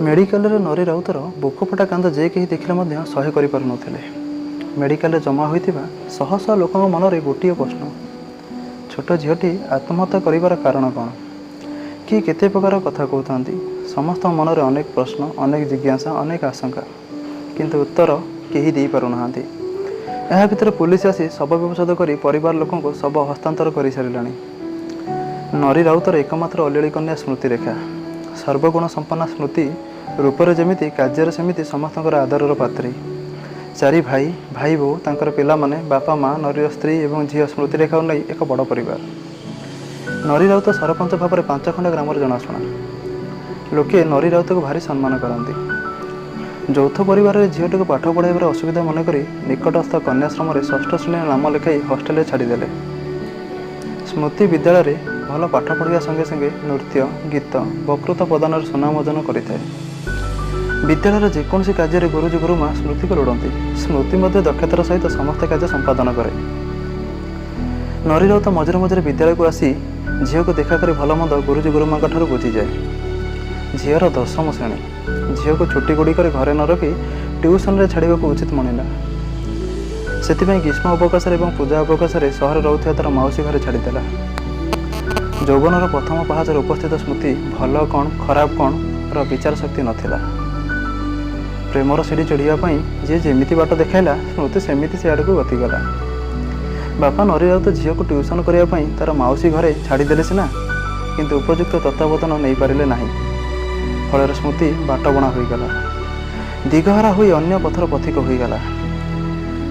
Medical नरी राउतर बुकफटा कांद जे कहीं देखिले सह्य कर मेडिकल जमा होता शह शह लोक मनरे गोटे प्रश्न, छोट झीटी आत्महत्या कर कारण कौन, किए केते प्रकार कथा कहते। समस्त मनरे अनेक प्रश्न, अनेक जिज्ञासा, अनेक आशंका, किंतु उत्तर केही दे पारुना। यह भितर पुलिस आसी शव व्यवच्छेद कर परिवार लोक शव हस्तांतर कर सारे। नरी राउतर एकमात्र अलियाली कन्या स्मृति रेखा, सर्वगुण संपन्न स्मृति, रूपरे जमिति कार्य सेमिति समस्त आदरर पात्री। चारि भाई भाई बो तांकर पिला माने, बापा माँ, नरीर स्त्री और झील स्मृति रेखा नहीं एक बड़ परिवार। नरी राउत सरपंच भाव में 5 खंड ग्राम जनाशुना। लोके नरी राउत को भारी सम्मान करती। यौथ परिवार में झीटी को पाठ पढ़ाइबार असुविधा मनक निकटस्थ कन्याश्रम 6ठ श्रेणी नाम लिखाई हस्टेल छाड़देले। स्मृति विद्यालय भल पाठ पढ़ा संगे संगे नृत्य, गीत, वक्तृता प्रदान सुनाम अर्जन करें। विद्यालय जेकोसी कार्य गुरुजी गुरुमा स्मृति को लोड़ती। स्मृति दक्षतार सहित समस्त कार्य संपादन करे। नरी राउत मझे मझे विद्यालय को आसी झील को देखा कर भल मंद गुरुजी गुरुमा बुझी जाए। झीर 10म श्रेणी। झील को छुट्टी गुड़िक घरे न रखी ट्यूशन रे छाड़ा उचित मनिला। से ग्रीष्म अवकाश और पूजा अवकाश सहर रोता तार मौसी घरे छाड़देला। यौवनर प्रथम पहाचर उपस्थित स्मृति भल कौन खराब कौन विचार शक्ति नथिला। प्रेमर सीढ़ी चढ़ापी जी जमी बाट देखला स्मृति सेमिति से आड़ को गतिगला। बापा नरी राउत झील को ट्यूशन करने तार मौसी घरे छाड़देले सीना, किंतु उपयुक्त तत्वावधान नहीं पारे ना। फल स्मृति बाटबणा होगला, दिगहरा हुई अन्य पथर पथिक होगला।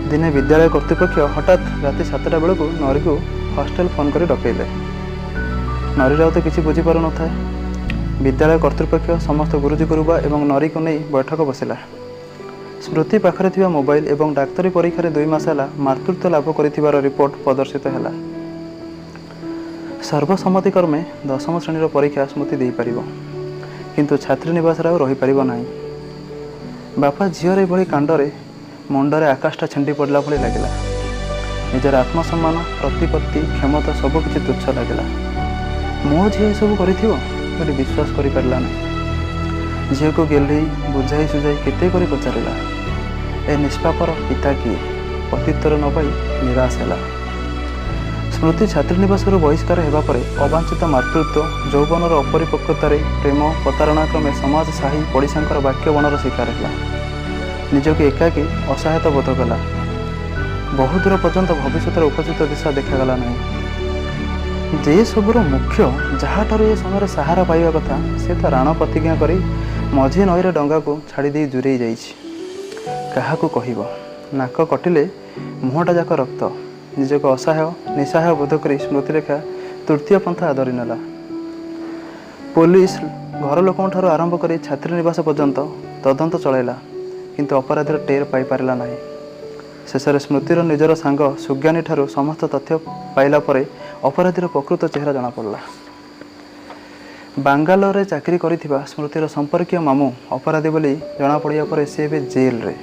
दिने विद्यालय कर्तृपक्ष हठात राति 7टा बेलू नरी को हस्टेल फोन कर डकैले। नरी राउत किसी बुझीपार न था। विद्यालय कर्तृपक्ष समस्त गुरुजी गुरुबा एवं नरी को नहीं बैठक बसिला। स्मृति पाखरे थिबा मोबाइल एवं डाक्तरी परीक्षा 2 मास है मातृत्व लाभ कर रिपोर्ट प्रदर्शित है। सर्वसम्मतिक्रमे 10म श्रेणी परीक्षा स्मृति दे पार, किंतु छात्री निवास रही पार ना। बापा झीर यह कांडरे मुंडरे आकाशटा छेंडी पड़ला भली लगिला। निजर आत्मसम्मान, प्रतिपत्ति, क्षमता सबकि तुच्छ लगिला। मो झी सब कर विश्वास कर पारा ना। झील को गेल्ही बुझाई सुझाई केते करी पचारा, ए निष्पापर पिता किए, प्रत्युत्तर न पाई निराश है। स्मृति छात्री निवास बहिष्कार होगापर अवांछित मातृत्व, यौवनर अपरिपक्वतार प्रेम प्रतारणा क्रमे समाज साही पड़िशांकर वाक्य बणर शिकार है। निजक एकाकी असहायता बोध कला। बहु दूर पर्यंत भविष्य उपयुक्त दिशा देखागला ना। जे सबुर मुख्य जहाँठार ये समय सहारा पाइबा कथा से तो राण प्रतिज्ञा करी मझी नईर डंगा को छाड़ी दूरे क्या कहब। नाक कटिले मुहटा जाक रक्त। निजक असहाय निसहाय बोध कर स्मृतिरेखा तृतीय पंथा आदरी नेला। पुलिस घर लोक आरंभ कर छात्री निवास पर्यंत तदंत चलाइला, किंतु अपराधीर टेर पाई पारिला नहीं। शेषर स्मृतिर निजर सांग सुज्ञानी ठारू समस्त तथ्य पाइला परे अपराधीर प्रकृत चेहरा जना पड़ला। बांगालोर चाकरी करिथिबा स्मृतिर संपर्कीय मामू अपराधी बोली जना पड़िया परे से जेल रे।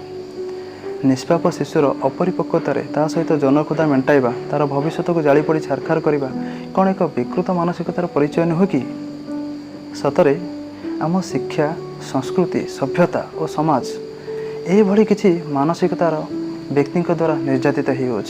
निष्पाप शिशुर अपरिपक्वतार ता सहित जनखुदा मेंटाइबा, तार भविष्य को जाली पड़ी छारखार करवा कौन एक विकृत मानसिकतार परिचय नुह कि? सतरे आम शिक्षा, संस्कृति, सभ्यता और समाज यह किसी मानसिकतार व्यक्ति द्वारा निर्यातित हो।